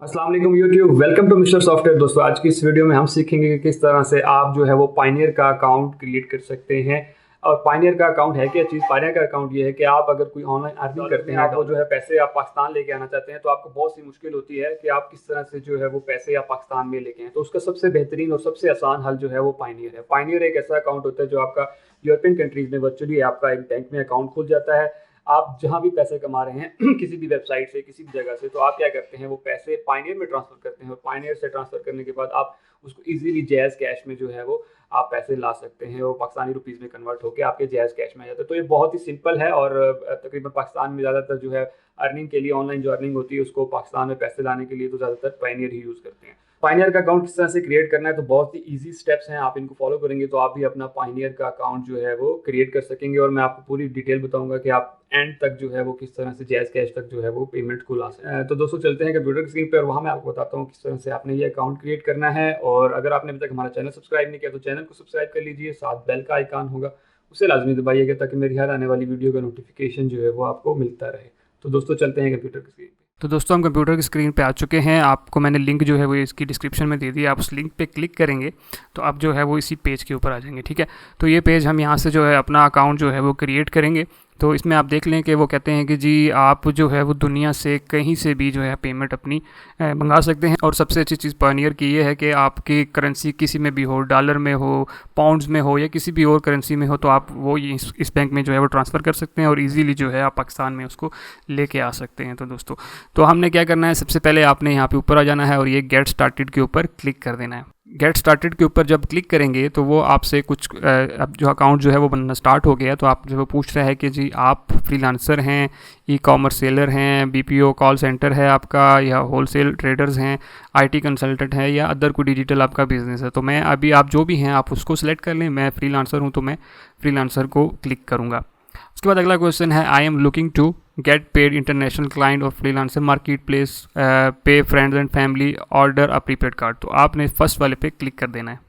अस्सलाम वालेकुम YouTube, welcome to Mister Software. दोस्तों, आज की इस वीडियो में हम सीखेंगे कि किस तरह से आप जो है वो पायनियर का अकाउंट क्रिएट कर सकते हैं। और पायनियर का अकाउंट है क्या चीज़? पायनियर का अकाउंट ये है कि आप अगर कोई ऑनलाइन अर्निंग करते हैं, आपको जो है पैसे आप पाकिस्तान लेके आना चाहते हैं, तो आपको बहुत सी मुश्किल होती है कि आप किस तरह से जो है वो पैसे आप पाकिस्तान में लेके आएँ। तो उसका सबसे बेहतरीन और सबसे आसान हल जो है वो पायनियर है। पायनियर एक ऐसा अकाउंट होता है जो आपका यूरोपियन कंट्रीज़ में वर्चुअली आपका एक बैंक में अकाउंट खुल जाता है। आप जहाँ भी पैसे कमा रहे हैं किसी भी वेबसाइट से, किसी भी जगह से, तो आप क्या करते हैं, वो पैसे पायनियर में ट्रांसफ़र करते हैं और पायनियर से ट्रांसफ़र करने के बाद आप उसको ईज़िली जैज़ कैश में जो है वो आप पैसे ला सकते हैं। वो पाकिस्तानी रुपीज़ में कन्वर्ट होके आपके जैज़ कैश में आ जाता है। तो ये बहुत ही सिंपल है और तकरीबन पाकिस्तान में ज़्यादातर जो है अर्निंग के लिए, ऑनलाइन जो अर्निंग होती है उसको पाकिस्तान में पैसे लाने के लिए तो ज़्यादातर पायनियर ही यूज़ करते हैं। पायनियर का अकाउंट किस तरह से क्रिएट करना है, तो बहुत ही ईजी स्टेप्स हैं। आप इनको फॉलो करेंगे तो आप भी अपना पायनियर का अकाउंट जो है वो क्रिएट कर सकेंगे और मैं आपको पूरी डिटेल बताऊंगा कि आप एंड तक जो है वो किस तरह से जैज़ कैश तक जो है वो पेमेंट को ला सकते हैं। तो दोस्तों, चलते हैं कंप्यूटर की स्क्रीन पर और वहाँ मैं आपको बताता हूँ किस तरह से आपने ये अकाउंट क्रिएट करना है। और अगर आपने अभी तक हमारा चैनल सब्सक्राइब नहीं किया तो चैनल को सब्सक्राइब कर लीजिए, साथ बेल का आइकान होगा उसे लाजमी दबाइएगा ताकि मेरी हर आने वाली वीडियो का नोटिफिकेशन जो है वो आपको मिलता रहे। तो दोस्तों, चलते हैं कंप्यूटर की स्क्रीन पे। तो दोस्तों हम कंप्यूटर की स्क्रीन पे आ चुके हैं। आपको मैंने लिंक जो है वो इसकी डिस्क्रिप्शन में दे दी है। आप उस लिंक पे क्लिक करेंगे तो आप जो है वो इसी पेज के ऊपर आ जाएंगे। ठीक है, तो ये पेज हम यहाँ से जो है अपना अकाउंट जो है वो क्रिएट करेंगे। तो इसमें आप देख लें कि वो कहते हैं कि जी आप जो है वो दुनिया से कहीं से भी जो है पेमेंट अपनी मंगा सकते हैं। और सबसे अच्छी चीज़ पायनियर की ये है कि आपकी करेंसी किसी में भी हो, डॉलर में हो, पाउंड्स में हो या किसी भी और करेंसी में हो, तो आप वो इस बैंक में जो है वो ट्रांसफ़र कर सकते हैं और ईज़िली जो है आप पाकिस्तान में उसको लेके आ सकते हैं। तो दोस्तों, तो हमने क्या करना है, सबसे पहले आपने यहाँ पे ऊपर आ जाना है और ये गेट स्टार्टेड के ऊपर क्लिक कर देना है। गेट स्टार्टेड के ऊपर जब क्लिक करेंगे तो वो आपसे कुछ अब जो अकाउंट जो है वो बनना स्टार्ट हो गया। तो आप जो पूछ रहा है कि जी आप फ्रीलांसर हैं, ई कॉमर्स सेलर हैं, बीपीओ कॉल सेंटर है आपका, या होलसेल ट्रेडर्स हैं, आईटी कंसल्टेंट है, या अदर कोई डिजिटल आपका बिजनेस है। तो मैं अभी आप जो भी हैं आप उसको सिलेक्ट कर लें। मैं फ्रीलांसर हूँ तो मैं फ्रीलांसर को क्लिक करूँगा। उसके बाद अगला क्वेश्चन है, I am looking to get paid international client of freelancer market place, pay friends and family, order a prepaid card. तो आपने फर्स्ट वाले पे क्लिक कर देना है।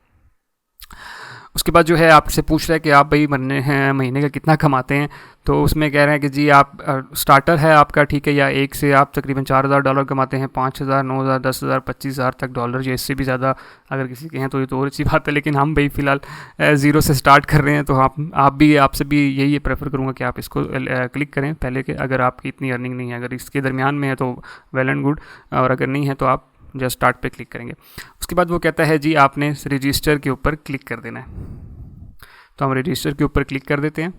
उसके बाद जो है आपसे पूछ रहा है कि आप भाई महीने का कितना कमाते हैं। तो उसमें कह रहे हैं कि जी आप स्टार्टर है आपका, ठीक है, या एक से आप तकरीबन $4,000 कमाते हैं, 5,000, 9,000, 10,000, 25,000 तक डॉलर, या इससे भी ज़्यादा अगर किसी के हैं तो ये तो और अच्छी बात है। लेकिन हम भाई फ़िलहाल ज़ीरो से स्टार्ट कर रहे हैं, तो आपसे भी यही प्रेफर करूँगा कि आप इसको क्लिक करें पहले के। अगर आपकी इतनी अर्निंग नहीं है, अगर इसके दरमियान में है तो वेल एंड गुड, और अगर नहीं है तो आप जस्ट स्टार्ट पे क्लिक करेंगे। उसके बाद वो कहता है जी आपने रजिस्टर के ऊपर क्लिक कर देना है। तो हम रजिस्टर के ऊपर क्लिक कर देते हैं।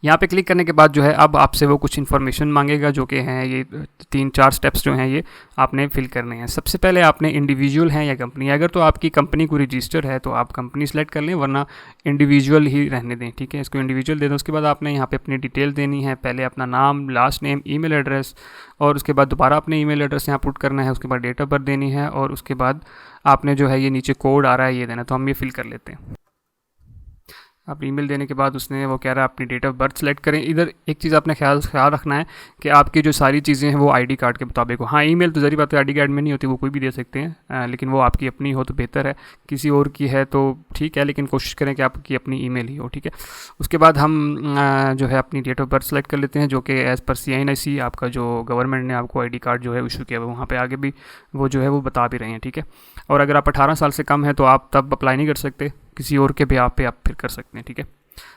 यहाँ पे क्लिक करने के बाद जो है अब आपसे वो कुछ इन्फॉर्मेशन मांगेगा, जो कि हैं ये 3-4 स्टेप्स जो हैं ये आपने फिल करने हैं। सबसे पहले आपने इंडिविजुअल हैं या कंपनी, अगर तो आपकी कंपनी को रजिस्टर है तो आप कंपनी सेलेक्ट कर लें, वरना इंडिविजुअल ही रहने दें। ठीक है, इसको इंडिविजुअल दे दें। उसके बाद आपने यहाँ पे अपनी डिटेल देनी है, पहले अपना नाम, लास्ट नेम, ईमेल एड्रेस, और उसके बाद दोबारा अपने ईमेल एड्रेस यहाँ पुट करना है। उसके बाद डेट ऑफ बर्थ देनी है, और उसके बाद आपने जो है ये नीचे कोड आ रहा है ये देना। तो हम ये फिल कर लेते हैं। आप ईमेल देने के बाद उसने वो कह रहा है अपनी डेट ऑफ बर्थ सेलेक्ट करें। इधर एक चीज़ आपने ख्याल रखना है कि आपकी जो सारी चीज़ें हैं वो आईडी कार्ड के मुताबिक हो। हाँ, ईमेल तो ज़री बात है आईडी कार्ड में नहीं होती, वो कोई भी दे सकते हैं, लेकिन वो आपकी अपनी हो तो बेहतर है। किसी और की है तो ठीक है, लेकिन कोशिश करें कि आपकी अपनी ईमेल ही हो। ठीक है, उसके बाद हम जो है अपनी डेट ऑफ बर्थ सेलेक्ट कर लेते हैं, जो कि एज़ पर CINIC आपका जो गवर्नमेंट ने आपको आई कार्ड जो है इशू किया हुआ, वहाँ पर आगे भी वो जो है वो बता भी रहे हैं। ठीक है, और अगर आप 18 साल से कम है तो आप तब अप्लाई नहीं कर सकते, किसी और के ब्याह पे आप फिर कर सकते हैं। ठीक है,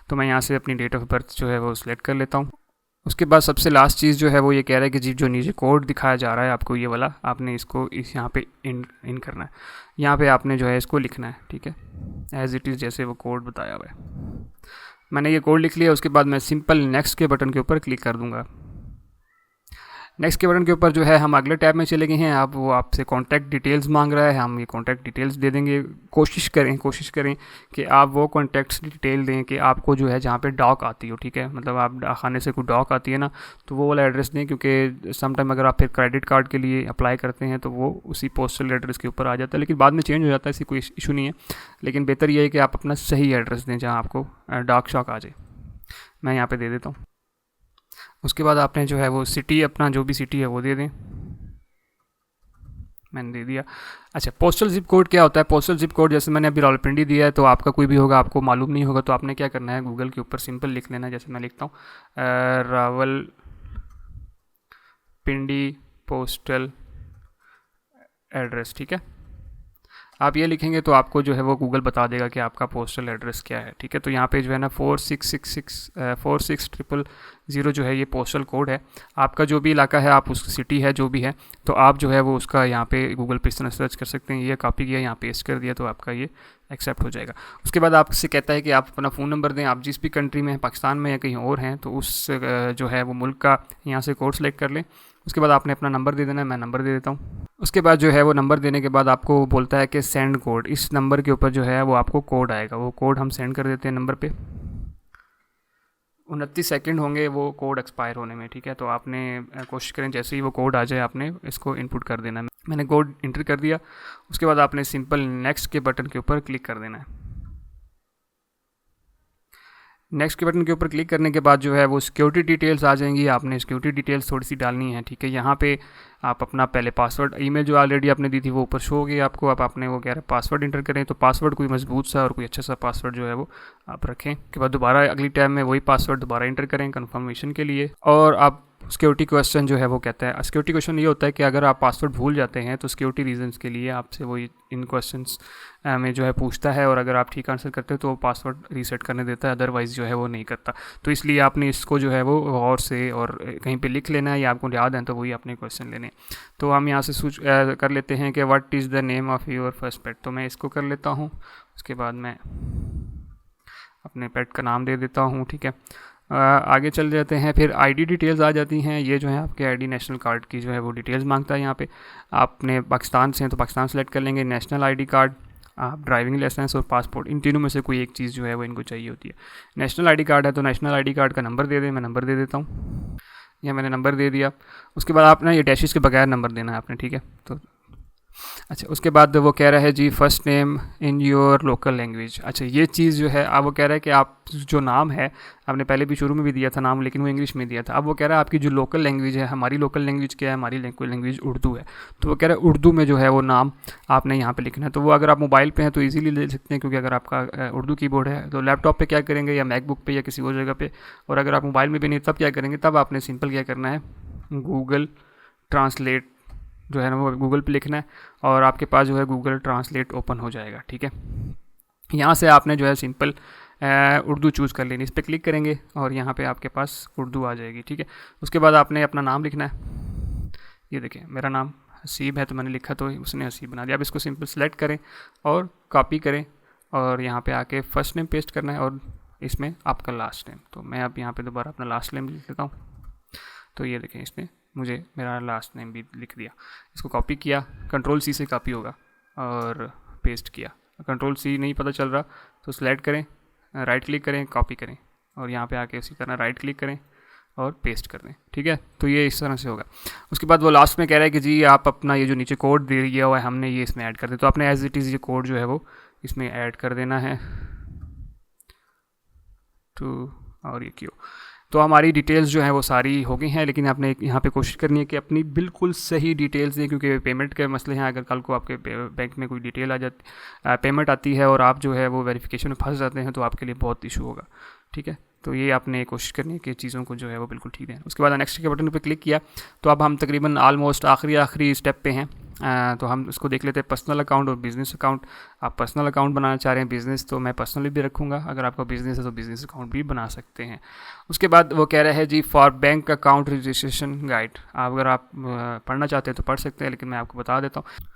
तो मैं यहाँ से अपनी डेट ऑफ बर्थ जो है वो सिलेक्ट कर लेता हूँ। उसके बाद सबसे लास्ट चीज़ जो है वो ये कह रहा है कि जी जो नीचे कोड दिखाया जा रहा है आपको ये वाला, आपने इसको इस यहाँ पे इन करना है। यहाँ पे आपने जो है इसको लिखना है। ठीक है, एज़ इट इज़ जैसे वो कोड बताया हुआ है। मैंने ये कोड लिख लिया। उसके बाद मैं सिंपल नेक्स्ट के बटन के ऊपर क्लिक कर दूँगा। नेक्स्ट के बटन के ऊपर जो है हम अगले टैब में चले गए हैं। अब वो आपसे कॉन्टैक्ट डिटेल्स मांग रहा है, हम ये कॉन्टैक्ट डिटेल्स दे देंगे। कोशिश करें कि आप वो कॉन्टैक्ट्स डिटेल दें कि आपको जो है जहाँ पे डॉक आती हो। ठीक है, मतलब आप खाने से कोई डॉक आती है ना, तो वो वाला एड्रेस दें, क्योंकि समटाइम अगर आप फिर क्रेडिट कार्ड के लिए अप्लाई करते हैं तो वो उसी पोस्टल एड्रेस के ऊपर आ जाता है, लेकिन बाद में चेंज हो जाता है, ऐसी कोई इशू नहीं है। लेकिन बेहतर ये है कि आप अपना सही एड्रेस दें जहाँ आपको डॉक शॉक आ जाए। मैं यहाँ पर दे देता हूँ। उसके बाद आपने जो है वो सिटी, अपना जो भी सिटी है वो दे दें। मैंने दे दिया। अच्छा, पोस्टल जिप कोड क्या होता है? पोस्टल जिप कोड जैसे मैंने अभी रावलपिंडी दिया है, तो आपका कोई भी होगा, आपको मालूम नहीं होगा, तो आपने क्या करना है, गूगल के ऊपर सिंपल लिख लेना है। जैसे मैं लिखता हूँ रावलपिंडी पोस्टल एड्रेस, ठीक है। आप ये लिखेंगे तो आपको जो है वो गूगल बता देगा कि आपका पोस्टल एड्रेस क्या है, ठीक है। तो यहाँ पे जो है ना 4600 जो है ये पोस्टल कोड है। आपका जो भी इलाका है, आप उस सिटी है जो भी है, तो आप जो है वो उसका यहाँ पे गूगल पे इस तरह सर्च कर सकते हैं। ये कॉपी किया, यहाँ पेस्ट कर दिया, तो आपका ये एक्सेप्ट हो जाएगा। उसके बाद आपसे कहता है कि आप अपना फ़ोन नंबर दें। आप जिस भी कंट्री में हैं, पाकिस्तान में या कहीं और हैं, तो उस जो है वो मुल्क का यहाँ से कोड सेलेक्ट कर लें। उसके बाद आपने अपना नंबर दे देना है, मैं नंबर दे देता हूँ। उसके बाद जो है वो नंबर देने के बाद आपको बोलता है कि सेंड कोड। इस नंबर के ऊपर जो है वो आपको कोड आएगा, वो कोड हम सेंड कर देते हैं नंबर पे। 29 सेकंड होंगे वो कोड एक्सपायर होने में, ठीक है। तो आपने कोशिश करें जैसे ही वो कोड आ जाए आपने इसको इनपुट कर देना है। मैंने कोड इंटर कर दिया। उसके बाद आपने सिंपल नेक्स्ट के बटन के ऊपर क्लिक कर देना है। नेक्स्ट के बटन के ऊपर क्लिक करने के बाद जो है वो सिक्योरिटी डिटेल्स आ जाएंगी। आपने सिक्योरिटी डिटेल्स थोड़ी सी डालनी है, ठीक है। यहाँ पे आप अपना पहले पासवर्ड, ईमेल जो ऑलरेडी आपने दी थी वो ऊपर शो होगी आपको। अब आपने वो कह रहा है पासवर्ड इंटर करें, तो पासवर्ड कोई मजबूत सा और कोई अच्छा सा पासवर्ड जो है वो आप रखें। के बाद दोबारा अगली टाइम में वही पासवर्ड दोबारा इंटर करें कन्फर्मेशन के लिए। और आप सिक्योरिटी क्वेश्चन जो है वो कहता है, सिक्योरिटी क्वेश्चन ये होता है कि अगर आप पासवर्ड भूल जाते हैं तो सिक्योरिटी रीजंस के लिए आपसे वो इन क्वेश्चंस में जो है पूछता है, और अगर आप ठीक आंसर करते हो तो वो पासवर्ड रीसेट करने देता है, अदरवाइज़ जो है वो नहीं करता। तो इसलिए आपने इसको जो है वो गौर से और कहीं पे लिख लेना है, या आपको याद है तो वही आपने क्वेश्चन लेने। तो हम यहाँ से कर लेते हैं कि what is the name of your first pet. तो मैं इसको कर लेता हूँ। उसके बाद मैं अपने पेट का नाम दे देता हूँ, ठीक है। आगे चल जाते हैं। फिर आईडी डिटेल्स आ जाती हैं। ये जो है आपके आईडी नेशनल कार्ड की जो है वो डिटेल्स मांगता है। यहाँ पे आपने पाकिस्तान से हैं तो पाकिस्तान सेलेक्ट कर लेंगे। नेशनल आईडी कार्ड, आप ड्राइविंग लाइसेंस और पासपोर्ट, इन तीनों में से कोई एक चीज़ जो है वो इनको चाहिए होती है। नेशनल आईडी कार्ड है तो नेशनल आईडी कार्ड का नंबर दे दें, मैं नंबर दे देता हूँ। यह मैंने नंबर दे दिया। उसके बाद आपने ये डैशेस के बगैर नंबर देना है आपने, ठीक है। तो अच्छा, उसके बाद वो कह रहा है जी first name in your local language. अच्छा, ये चीज़ जो है अब वो कह रहा है कि आप जो नाम है, आपने पहले भी शुरू में भी दिया था नाम, लेकिन वो इंग्लिश में दिया था। अब वो कह रहा है आपकी जो लोकल लैंग्वेज है, हमारी लोकल लैंग्वेज क्या है, हमारी लैंग्वेज उर्दू है। तो वो कह रहा है उर्दू में जो है वो नाम आपने यहाँ पे लिखना है। तो वो अगर आप मोबाइल पे हैं तो इजीली ले सकते हैं, क्योंकि अगर आपका उर्दू कीबोर्ड है तो लैपटॉप पे क्या करेंगे, या मैकबुक पे या किसी और जगह पे, और अगर आप मोबाइल में भी नहीं तब क्या करेंगे, तब आपने सिंपल क्या करना है, गूगल ट्रांसलेट जो है ना वो गूगल पे लिखना है, और आपके पास जो है गूगल ट्रांसलेट ओपन हो जाएगा, ठीक है। यहाँ से आपने जो है सिंपल उर्दू चूज़ कर लेनी, इस पर क्लिक करेंगे और यहाँ पे आपके पास उर्दू आ जाएगी, ठीक है। उसके बाद आपने अपना नाम लिखना है। ये देखिए मेरा नाम हसीब है तो मैंने लिखा तो उसने हसीब बना दिया। अब इसको सिंपल सेलेक्ट करें और कॉपी करें, और यहाँ पे आके फर्स्ट नेम पेस्ट करना है और इसमें आपका लास्ट नेम। तो मैं अब यहाँ पे दोबारा अपना लास्ट नेम लिख लेता हूँ। तो ये देखें इसने मुझे मेरा लास्ट नेम भी लिख दिया। इसको कॉपी किया, कंट्रोल सी से कॉपी होगा, और पेस्ट किया। कंट्रोल सी नहीं पता चल रहा तो सेलेक्ट करें, राइट क्लिक करें, कॉपी करें, और यहाँ पे आके उसी तरह राइट क्लिक करें और पेस्ट कर दें, ठीक है। तो ये इस तरह से होगा। उसके बाद वो लास्ट में कह रहा है कि जी आप अपना ये जो नीचे कोड दे दिया हुआ है हमने, ये इसमें ऐड कर दे। तो आपने एज इट इज़ ये कोड जो है वो इसमें ऐड कर देना है, टू और ये क्यू। तो हमारी डिटेल्स जो है वो सारी हो गई हैं, लेकिन आपने यहाँ पे कोशिश करनी है कि अपनी बिल्कुल सही डिटेल्स दें, क्योंकि पेमेंट के मसले हैं। अगर कल को आपके बैंक में कोई डिटेल आ जाती, पेमेंट आती है और आप जो है वो वेरिफिकेशन में फंस जाते हैं, तो आपके लिए बहुत इशू होगा, ठीक है। तो ये आपने कोशिश करनी है कि चीज़ों को जो है वो बिल्कुल ठीक है। उसके बाद नेक्स्ट के बटन पे क्लिक किया तो अब हम तकरीबन आलमोस्ट आखिरी स्टेप पे हैं। तो हम इसको देख लेते हैं, पर्सनल अकाउंट और बिज़नेस अकाउंट। आप पर्सनल अकाउंट बनाना चाह रहे हैं, बिज़नेस तो मैं पर्सनली भी रखूँगा, अगर आपका बिज़नेस है तो बिज़नेस अकाउंट भी बना सकते हैं। उसके बाद वो कह रहा है जी for bank account registration guide. अगर आप पढ़ना चाहते हैं तो पढ़ सकते हैं, लेकिन मैं आपको बता देता हूँ।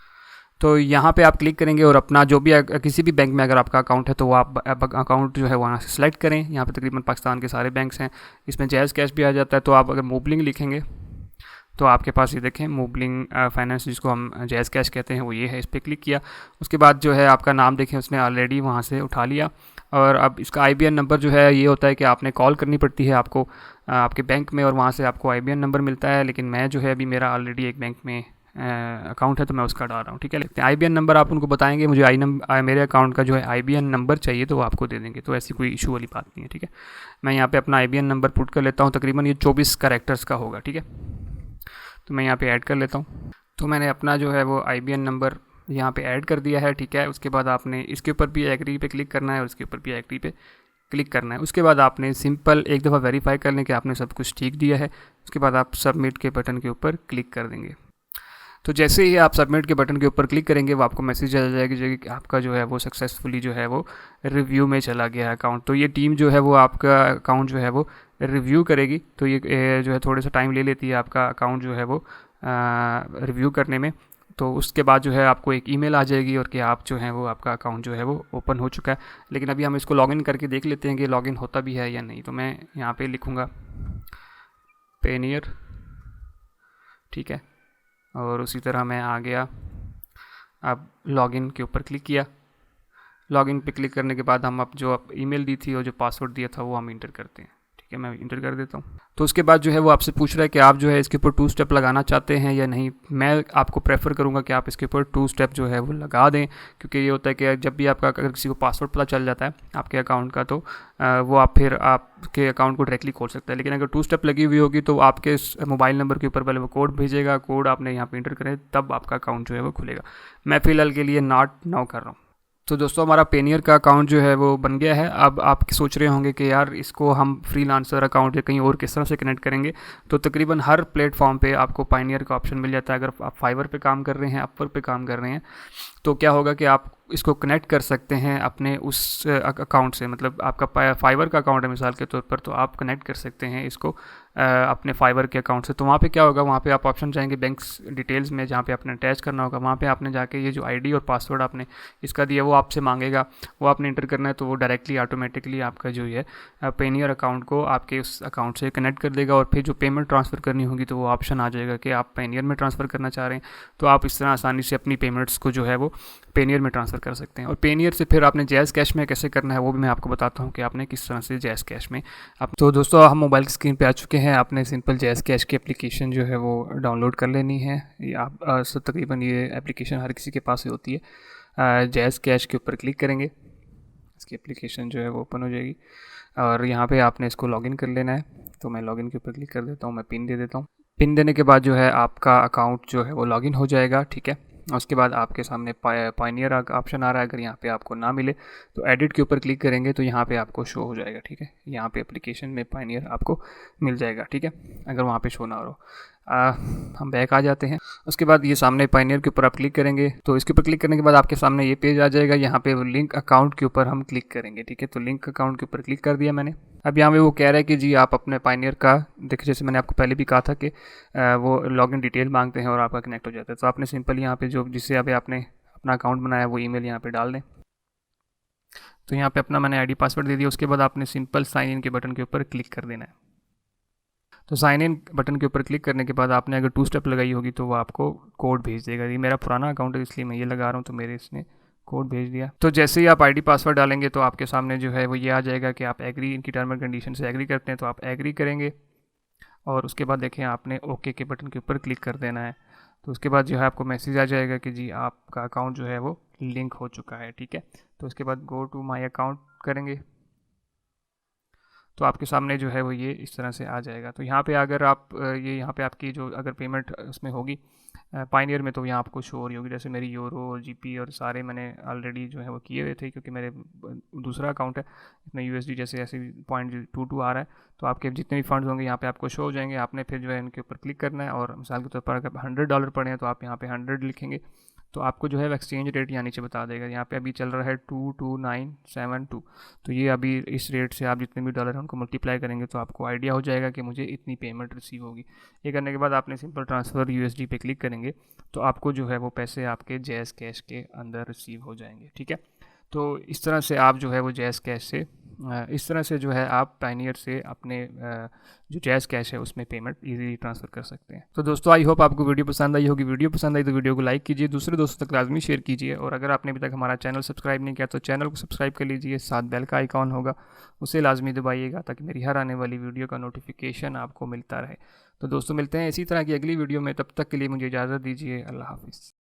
तो यहाँ पे आप क्लिक करेंगे और अपना जो भी किसी भी बैंक में अगर आपका अकाउंट है तो वो आप अकाउंट जो है वहाँ से सेलेक्ट करें। यहाँ पे तकरीबन पाकिस्तान के सारे बैंक्स हैं, इसमें जायज़ कैश भी आ जाता है। तो आप अगर मोबलिंग लिखेंगे तो आपके पास ये देखें मोबलिंग फाइनेंस, जिसको हम जायज़ कैश कहते हैं, वो ये है। इस पर क्लिक किया, उसके बाद जो है आपका नाम देखें उसने ऑलरेडी वहाँ से उठा लिया। और अब इसका IBN नंबर जो है ये होता है कि आपने कॉल करनी पड़ती है आपको आपके बैंक में, और वहाँ से आपको IBN नंबर मिलता है। लेकिन मैं जो है अभी मेरा ऑलरेडी एक बैंक में अकाउंट है तो मैं उसका डाल रहा हूँ, ठीक है। लिखते हैं IBN नंबर, आप उनको बताएंगे मुझे मेरे अकाउंट का जो है IBN नंबर चाहिए, तो वो आपको दे देंगे। तो ऐसी कोई इशू वाली बात नहीं है, ठीक है। मैं यहाँ पे अपना IBN नंबर पुट कर लेता हूँ, तकरीबन ये 24 कैरेक्टर्स का होगा, ठीक है। तो मैं यहाँ पे ऐड कर लेता हूँ। तो मैंने अपना जो है वो IBN नंबर यहाँ पे ऐड कर दिया है, ठीक है। उसके बाद आपने इसके ऊपर भी एग्री पे क्लिक करना है और इसके ऊपर भी एग्री पे क्लिक करना है। उसके बाद आपने सिंपल एक दफ़ा वेरीफाई कर लें कि आपने सब कुछ ठीक दिया है। उसके बाद आप सबमिट के बटन के ऊपर क्लिक कर देंगे। तो जैसे ही आप सबमिट के बटन के ऊपर क्लिक करेंगे वो आपको मैसेज आ जाएगा कि आपका जो है वो सक्सेसफुली जो है वो रिव्यू में चला गया है अकाउंट। तो ये टीम जो है वो आपका अकाउंट जो है वो रिव्यू करेगी। तो ये जो है थोड़ा सा टाइम ले लेती है आपका अकाउंट जो है वो रिव्यू करने में। तो उसके बाद जो है आपको एक ईमेल आ जाएगी और कि आप जो है वो आपका अकाउंट जो है वो ओपन हो चुका है। लेकिन अभी हम इसको लॉगिन करके देख लेते हैं कि लॉगिन होता भी है या नहीं। तो मैं यहाँ पे लिखूँगा पेनियर, ठीक है, और उसी तरह मैं आ गया। अब लॉगिन के ऊपर क्लिक किया। लॉगिन पे क्लिक करने के बाद हम अब जो ईमेल दी थी और जो पासवर्ड दिया था वो हम इंटर करते हैं, ठीक है, मैं इंटर कर देता हूँ। तो उसके बाद जो है वो आपसे पूछ रहा है कि आप जो है इसके ऊपर 2 स्टेप लगाना चाहते हैं या नहीं। मैं आपको प्रेफर करूँगा कि आप इसके ऊपर 2 स्टेप जो है वो लगा दें, क्योंकि ये होता है कि जब भी आपका अगर किसी को पासवर्ड पता चल जाता है आपके अकाउंट का, तो वो आप फिर आपके अकाउंट को डायरेक्टली खोल सकता है। लेकिन अगर 2 स्टेप लगी हुई होगी तो आपके मोबाइल नंबर के ऊपर पहले वो कोड भेजेगा, कोड आपने यहाँ पर इंटर करें तब आपका अकाउंट जो है वो खुलेगा। मैं फ़िलहाल के लिए नॉट नाउ कर रहा हूँ। तो दोस्तों हमारा पेनियर का अकाउंट जो है वो बन गया है। अब आप सोच रहे होंगे कि यार इसको हम फ्रीलांसर अकाउंट या कहीं और किस तरह से कनेक्ट करेंगे। तो तकरीबन हर प्लेटफॉर्म पे आपको पायनियर का ऑप्शन मिल जाता है। अगर आप फाइवर पे काम कर रहे हैं, अपवर पे काम कर रहे हैं, तो क्या होगा कि आप इसको कनेक्ट कर सकते हैं अपने उस अकाउंट से। मतलब आपका फाइवर का अकाउंट है मिसाल के तौर पर, तो आप कनेक्ट कर सकते हैं इसको अपने फाइवर के अकाउंट से। तो वहाँ पे क्या होगा, वहाँ पे आप ऑप्शन जाएंगे बैंक्स डिटेल्स में, जहाँ पे आपने अटैच करना होगा। वहाँ पे आपने जाके ये जो आईडी और पासवर्ड आपने इसका दिया वो आपसे मांगेगा, वो आपने इंटर करना है। तो वो डायरेक्टली ऑटोमेटिकली आपका जो है पेनियर अकाउंट को आपके उस अकाउंट से कनेक्ट कर देगा। और फिर जो पेमेंट ट्रांसफ़र करनी होगी तो वो ऑप्शन आ जाएगा कि आप पेनियर में ट्रांसफ़र करना चाह रहे हैं, तो आप इस तरह आसानी से अपनी पेमेंट्स को जो है वो पेनियर में ट्रांसफ़र कर सकते हैं। और पेनियर से फिर आपने जैज़ कैश में कैसे करना है वो भी मैं आपको बताता हूँ कि आपने किस तरह से जैज़ कैश में आप। तो दोस्तों हम मोबाइल की स्क्रीन पे आ चुके हैं। आपने सिंपल जैज़ कैश की एप्लीकेशन जो है वो डाउनलोड कर लेनी है। ये आप सब तकरीबन ये एप्लीकेशन हर किसी के पास ही होती है। जैज़ कैश के ऊपर क्लिक करेंगे, इसकी एप्लीकेशन जो है वो ओपन हो जाएगी और यहाँ पे आपने इसको लॉगिन कर लेना है। तो मैं लॉगिन के ऊपर क्लिक कर देता हूँ, मैं पिन दे देता हूँ। पिन देने के बाद जो है आपका अकाउंट जो है वो लॉगिन हो जाएगा, ठीक है। उसके बाद आपके सामने पायनियर ऑप्शन आ रहा है। अगर यहाँ पे आपको ना मिले तो एडिट के ऊपर क्लिक करेंगे तो यहाँ पे आपको शो हो जाएगा, ठीक है। यहाँ पे एप्लीकेशन में पायनियर आपको मिल जाएगा, ठीक है, अगर वहाँ पे शो ना हो। हम बैक आ जाते हैं। उसके बाद ये सामने पायनियर के ऊपर आप क्लिक करेंगे तो इसके ऊपर क्लिक करने के बाद आपके सामने ये पेज आ जाएगा। यहाँ पे लिंक अकाउंट के ऊपर हम क्लिक करेंगे, ठीक है। तो लिंक अकाउंट के ऊपर क्लिक कर दिया मैंने। अब यहाँ पे वो कह रहा है कि जी आप अपने पायनियर का, देखिए जैसे मैंने आपको पहले भी कहा था कि वो लॉगिन डिटेल मांगते हैं और आपका कनेक्ट हो जाता है। तो आपने सिंपल यहाँ पे जो जिससे अभी आपने अपना अकाउंट बनाया वो ईमेल यहाँ पे डाल दें। तो यहाँ पे अपना मैंने आईडी पासवर्ड दे दिया। उसके बाद आपने सिंपल साइन इन के बटन के ऊपर क्लिक कर देना है। तो साइन इन बटन के ऊपर क्लिक करने के बाद आपने अगर 2 स्टेप लगाई होगी तो वो आपको कोड भेज देगा। ये मेरा पुराना अकाउंट है इसलिए मैं ये लगा रहा हूँ, तो मेरे इसने कोड भेज दिया। तो जैसे ही आप आईडी पासवर्ड डालेंगे तो आपके सामने जो है वो ये आ जाएगा कि आप एग्री, इनकी टर्म एंड कंडीशन से एग्री करते हैं, तो आप एग्री करेंगे। और उसके बाद देखें आपने ओके के बटन के ऊपर क्लिक कर देना है। तो उसके बाद जो है आपको मैसेज आ जाएगा कि जी आपका अकाउंट जो है वो लिंक हो चुका है, ठीक है। तो उसके बाद गो टू माई अकाउंट करेंगे तो आपके सामने जो है वो ये इस तरह से आ जाएगा। तो यहाँ पे अगर आप ये यहाँ पे आपकी जो अगर पेमेंट उसमें होगी पायनियर में, तो यहाँ आपको शो हो रही होगी। जैसे मेरी यूरो और जीपी और सारे मैंने ऑलरेडी जो है वो किए हुए थे, क्योंकि मेरे दूसरा अकाउंट है इसमें यूएसडी जैसे ऐसे 0.22 आ रहा है। तो आपके जितने भी फंड्स होंगे यहाँ पे आपको शो हो जाएंगे। आपने फिर जो है इनके ऊपर क्लिक करना है और मिसाल के तौर पर अगर $100 पड़े हैं तो आप यहाँ पे 100 लिखेंगे, तो आपको जो है एक्सचेंज रेट यहाँ नीचे बता देगा। यहाँ पे अभी चल रहा है 22972। तो ये अभी इस रेट से आप जितने भी डॉलर हैं उनको मल्टीप्लाई करेंगे तो आपको आइडिया हो जाएगा कि मुझे इतनी पेमेंट रिसीव होगी। ये करने के बाद आपने सिंपल ट्रांसफ़र यूएसडी पे क्लिक करेंगे तो आपको जो है वो पैसे आपके जैज़ कैश के अंदर रिसीव हो जाएंगे, ठीक है। तो इस तरह से आप जो है वो जैज़ कैश से इस तरह से जो है आप पायनियर से अपने जो जैज़ कैश है उसमें पेमेंट इजीली ट्रांसफ़र कर सकते हैं। तो दोस्तों आई होप आपको वीडियो पसंद आई होगी। वीडियो पसंद आई तो वीडियो को लाइक कीजिए, दूसरे दोस्तों तक लाजमी शेयर कीजिए। और अगर आपने अभी तक हमारा चैनल सब्सक्राइब नहीं किया तो चैनल को सब्सक्राइब कर लीजिए, साथ बेल का आइकॉन होगा उसे लाजमी दबाइएगा ताकि मेरी हर आने वाली वीडियो का नोटिफिकेशन आपको मिलता रहे। तो दोस्तों मिलते हैं इसी तरह की अगली वीडियो में, तब तक के लिए मुझे इजाज़त दीजिए। अल्लाह हाफिज़।